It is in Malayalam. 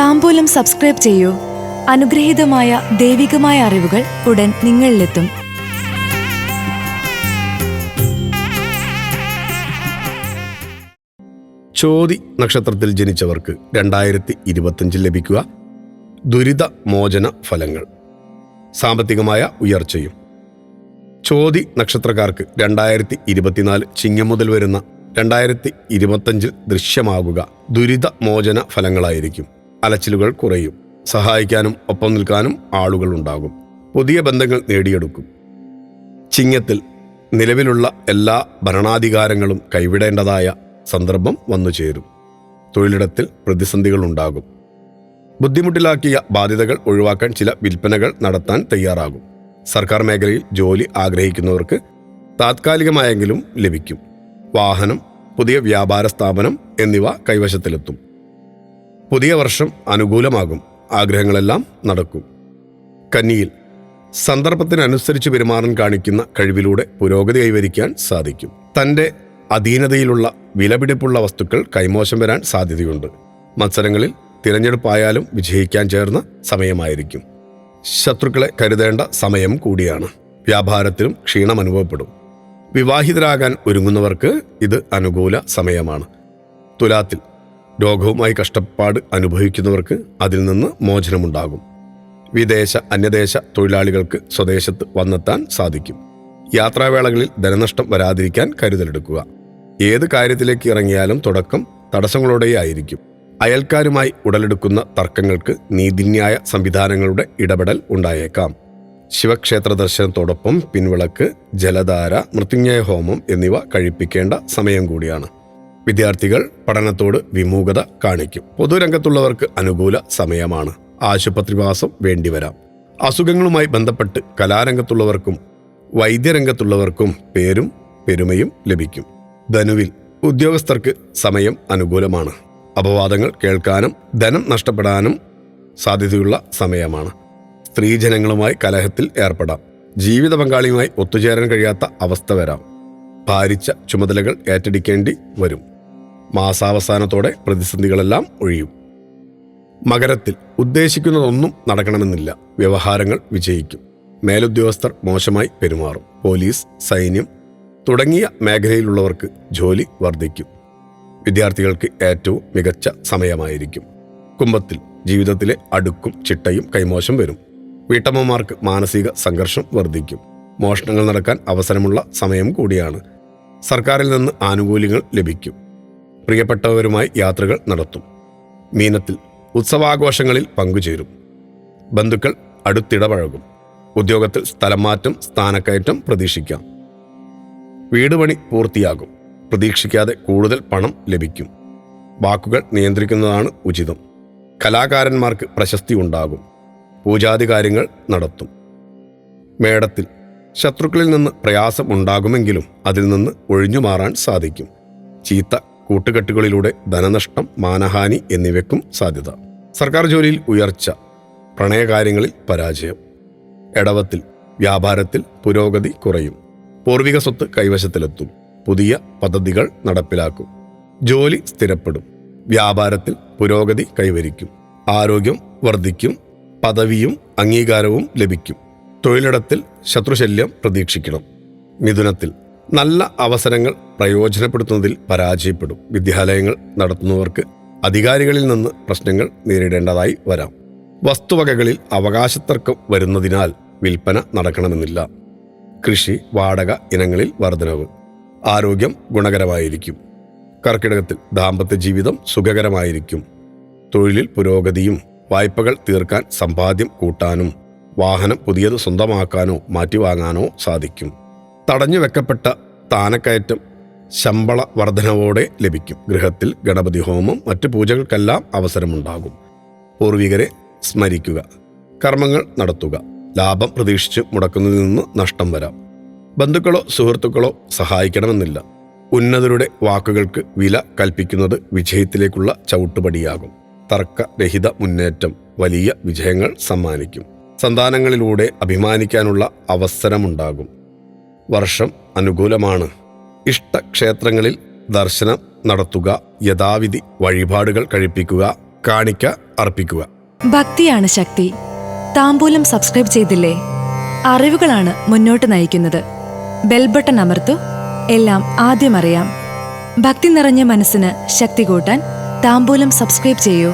താംബൂലം സബ്സ്ക്രൈബ് ചെയ്യൂ. അനുഗ്രഹീതമായ ദൈവികമായ അറിവുകൾ ഉടൻ നിങ്ങളിലെത്തും. ചോതി നക്ഷത്രത്തിൽ ജനിച്ചവർക്ക് 2025 ലഭിക്കുക ദുരിത മോചന ഫലങ്ങൾ, സാമ്പത്തികമായ ഉയർച്ചയും. ചോതി നക്ഷത്രക്കാർക്ക് 2024 ചിങ്ങം മുതൽ വരുന്ന 2025 ദൃശ്യമാകുക ദുരിത മോചന ഫലങ്ങളായിരിക്കും. അലച്ചിലുകൾ കുറയും. സഹായിക്കാനും ഒപ്പം നിൽക്കാനും ആളുകൾ ഉണ്ടാകും. പുതിയ ബന്ധങ്ങൾ നേടിയെടുക്കും. ചിങ്ങത്തിൽ നിലവിലുള്ള എല്ലാ ഭരണാധികാരങ്ങളും കൈവിടേണ്ടതായ സന്ദർഭം വന്നു ചേരും. തൊഴിലിടത്തിൽ പ്രതിസന്ധികൾ ഉണ്ടാകും. ബുദ്ധിമുട്ടിലാക്കിയ ബാധ്യതകൾ ഒഴിവാക്കാൻ ചില വിൽപ്പനകൾ നടത്താൻ തയ്യാറാകും. സർക്കാർ മേഖലയിൽ ജോലി ആഗ്രഹിക്കുന്നവർക്ക് താത്കാലികമായെങ്കിലും ലഭിക്കും. വാഹനം, പുതിയ വ്യാപാര സ്ഥാപനം എന്നിവ കൈവശത്തിലെത്തും. പുതിയ വർഷം അനുകൂലമാകും. ആഗ്രഹങ്ങളെല്ലാം നടക്കും. കന്നിയിൽ സന്ദർഭത്തിനനുസരിച്ച് പെരുമാറാൻ കാണിക്കുന്ന കഴിവിലൂടെ പുരോഗതി കൈവരിക്കാൻ സാധിക്കും. തൻ്റെ അധീനതയിലുള്ള വിലപിടിപ്പുള്ള വസ്തുക്കൾ കൈമോശം വരാൻ സാധ്യതയുണ്ട്. മത്സരങ്ങളിൽ തിരഞ്ഞെടുപ്പായാലും വിജയിക്കാൻ ചേർന്ന സമയമായിരിക്കും. ശത്രുക്കളെ കരുതേണ്ട സമയം കൂടിയാണ്. വ്യാപാരത്തിലും ക്ഷീണം അനുഭവപ്പെടും. വിവാഹിതരാകാൻ ഒരുങ്ങുന്നവർക്ക് ഇത് അനുകൂല സമയമാണ്. തുലാത്തിൽ രോഗവുമായി കഷ്ടപ്പാട് അനുഭവിക്കുന്നവർക്ക് അതിൽ നിന്ന് മോചനമുണ്ടാകും. വിദേശ അന്യദേശ തൊഴിലാളികൾക്ക് സ്വദേശത്ത് വന്നെത്താൻ സാധിക്കും. യാത്രാവേളകളിൽ ധനനഷ്ടം വരാതിരിക്കാൻ കരുതലെടുക്കുക. ഏത് കാര്യത്തിലേക്ക് ഇറങ്ങിയാലും തുടക്കം തടസ്സങ്ങളോടെയായിരിക്കും. അയൽക്കാരുമായി ഉടലെടുക്കുന്ന തർക്കങ്ങൾക്ക് നീതിന്യായ സംവിധാനങ്ങളുടെ ഇടപെടൽ ഉണ്ടായേക്കാം. ശിവക്ഷേത്ര ദർശനത്തോടൊപ്പം പിൻവിളക്ക്, ജലധാര, മൃത്യുഞ്ജയ ഹോമം എന്നിവ കഴിപ്പിക്കേണ്ട സമയം കൂടിയാണ്. വിദ്യാർത്ഥികൾ പഠനത്തോട് വിമുഖത കാണിക്കും. പൊതുരംഗത്തുള്ളവർക്ക് അനുകൂല സമയമാണ്. ആശുപത്രിവാസം വേണ്ടിവരാം. അസുഖങ്ങളുമായി ബന്ധപ്പെട്ട് കലാരംഗത്തുള്ളവർക്കും വൈദ്യരംഗത്തുള്ളവർക്കും പേരും പെരുമയും ലഭിക്കും. ധനുവിൽ ഉദ്യോഗസ്ഥർക്ക് സമയം അനുകൂലമാണ്. അപവാദങ്ങൾ കേൾക്കാനും ധനം നഷ്ടപ്പെടാനും സാധ്യതയുള്ള സമയമാണ്. സ്ത്രീജനങ്ങളുമായി കലഹത്തിൽ ഏർപ്പെടാം. ജീവിത പങ്കാളിയുമായി ഒത്തുചേരാൻ കഴിയാത്ത അവസ്ഥ വരാം. ഭാരിച്ച ചുമതലകൾ ഏറ്റെടുക്കേണ്ടി വരും. മാസാവസാനത്തോടെ പ്രതിസന്ധികളെല്ലാം ഒഴിയും. മകരത്തിൽ ഉദ്ദേശിക്കുന്നതൊന്നും നടക്കണമെന്നില്ല. വ്യവഹാരങ്ങൾ വിജയിക്കും. മേലുദ്യോഗസ്ഥർ മോശമായി പെരുമാറും. പോലീസ്, സൈന്യം തുടങ്ങിയ മേഖലയിലുള്ളവർക്ക് ജോലി വർദ്ധിക്കും. വിദ്യാർത്ഥികൾക്ക് ഏറ്റവും മികച്ച സമയമായിരിക്കും. കുംഭത്തിൽ ജീവിതത്തിലെ അടുക്കും ചിട്ടയും കൈമോശം വരും. വീട്ടമ്മമാർക്ക് മാനസിക സംഘർഷം വർദ്ധിക്കും. മോഷണങ്ങൾ നടക്കാൻ അവസരമുള്ള സമയം കൂടിയാണ്. സർക്കാരിൽ നിന്ന് ആനുകൂല്യങ്ങൾ ലഭിക്കും. പ്രിയപ്പെട്ടവരുമായി യാത്രകൾ നടത്തും. മീനത്തിൽ ഉത്സവാഘോഷങ്ങളിൽ പങ്കുചേരും. ബന്ധുക്കൾ അടുത്തിടപഴകും. ഉദ്യോഗത്തിൽ സ്ഥലം മാറ്റം, സ്ഥാനക്കയറ്റം പ്രതീക്ഷിക്കാം. വീട് പണി പൂർത്തിയാകും. പ്രതീക്ഷിക്കാതെ കൂടുതൽ പണം ലഭിക്കും. വാക്കുകൾ നിയന്ത്രിക്കുന്നതാണ് ഉചിതം. കലാകാരന്മാർക്ക് പ്രശസ്തി ഉണ്ടാകും. പൂജാതി കാര്യങ്ങൾ നടത്തും. മേടത്തിൽ ശത്രുക്കളിൽ നിന്ന് പ്രയാസം ഉണ്ടാകുമെങ്കിലും അതിൽ നിന്ന് ഒഴിഞ്ഞു മാറാൻ സാധിക്കും. ചീത്ത കൂട്ടുകെട്ടുകളിലൂടെ ധനനഷ്ടം, മാനഹാനി എന്നിവയ്ക്കും സാധ്യത. സർക്കാർ ജോലിയിൽ ഉയർച്ച, പ്രണയകാര്യങ്ങളിൽ പരാജയം. എടവത്തിൽ വ്യാപാരത്തിൽ പുരോഗതി കുറയും. പൂർവിക സ്വത്ത് കൈവശത്തിലെത്തും. പുതിയ പദ്ധതികൾ നടപ്പിലാക്കും. ജോലി സ്ഥിരപ്പെടും. വ്യാപാരത്തിൽ പുരോഗതി കൈവരിക്കും. ആരോഗ്യം വർദ്ധിക്കും. പദവിയും അംഗീകാരവും ലഭിക്കും. തൊഴിലിടത്തിൽ ശത്രുശല്യം പ്രതീക്ഷിക്കണം. മിഥുനത്തിൽ നല്ല അവസരങ്ങൾ പ്രയോജനപ്പെടുത്തുന്നതിൽ പരാജയപ്പെടും. വിദ്യാലയങ്ങൾ നടത്തുന്നവർക്ക് അധികാരികളിൽ നിന്ന് പ്രശ്നങ്ങൾ നേരിടേണ്ടതായി വരാം. വസ്തുവകകളിൽ അവകാശത്തർക്കം വരുന്നതിനാൽ വിൽപ്പന നടക്കണമെന്നില്ല. കൃഷി, വാടക ഇനങ്ങളിൽ വർധനവ്. ആരോഗ്യം ഗുണകരമായിരിക്കും. കർക്കിടകത്തിൽ ദാമ്പത്യ ജീവിതം സുഖകരമായിരിക്കും. തൊഴിലിൽ പുരോഗതിയും വായ്പകൾ തീർക്കാൻ സമ്പാദ്യം കൂട്ടാനും വാഹനം പുതിയത് സ്വന്തമാക്കാനോ മാറ്റിവാങ്ങാനോ സാധിക്കും. തടഞ്ഞു വെക്കപ്പെട്ട സ്ഥാനക്കയറ്റം ശമ്പള വർധനവോടെ ലഭിക്കും. ഗൃഹത്തിൽ ഗണപതി ഹോമം, മറ്റു പൂജകൾക്കെല്ലാം അവസരമുണ്ടാകും. പൂർവികരെ സ്മരിക്കുക. കർമ്മങ്ങൾ നടത്തുക. ലാഭം പ്രതീക്ഷിച്ച് മുടക്കുന്നതിൽ നിന്ന് നഷ്ടം വരാം. ബന്ധുക്കളോ സുഹൃത്തുക്കളോ സഹായിക്കണമെന്നില്ല. ഉന്നതരുടെ വാക്കുകൾക്ക് വില കൽപ്പിക്കുന്നത് വിജയത്തിലേക്കുള്ള ചവിട്ടുപടിയാകും. തർക്കരഹിത മുന്നേറ്റം വലിയ വിജയങ്ങൾ സമ്മാനിക്കും. സന്താനങ്ങളിലൂടെ അഭിമാനിക്കാനുള്ള അവസരമുണ്ടാകും. വർഷം അനുകൂലമാണ്. ഇഷ്ടക്ഷേത്രങ്ങളിൽ ദർശനം നടത്തുക. യഥാവിധി വഴിപാടുകൾ കഴിപ്പിക്കുക. കാണിക്ക അർപ്പിക്കുക. ഭക്തിയാണ് ശക്തി. താമ്പൂലം സബ്സ്ക്രൈബ് ചെയ്തില്ലേ? അറിവുകളാണ് മുന്നോട്ട് നയിക്കുന്നത്. ബെൽ ബട്ടൺ അമർത്തു. എല്ലാം ആദ്യം അറിയാം. ഭക്തി നിറഞ്ഞ മനസ്സിന് ശക്തി കൂട്ടാൻ താമ്പൂലം സബ്സ്ക്രൈബ് ചെയ്യൂ.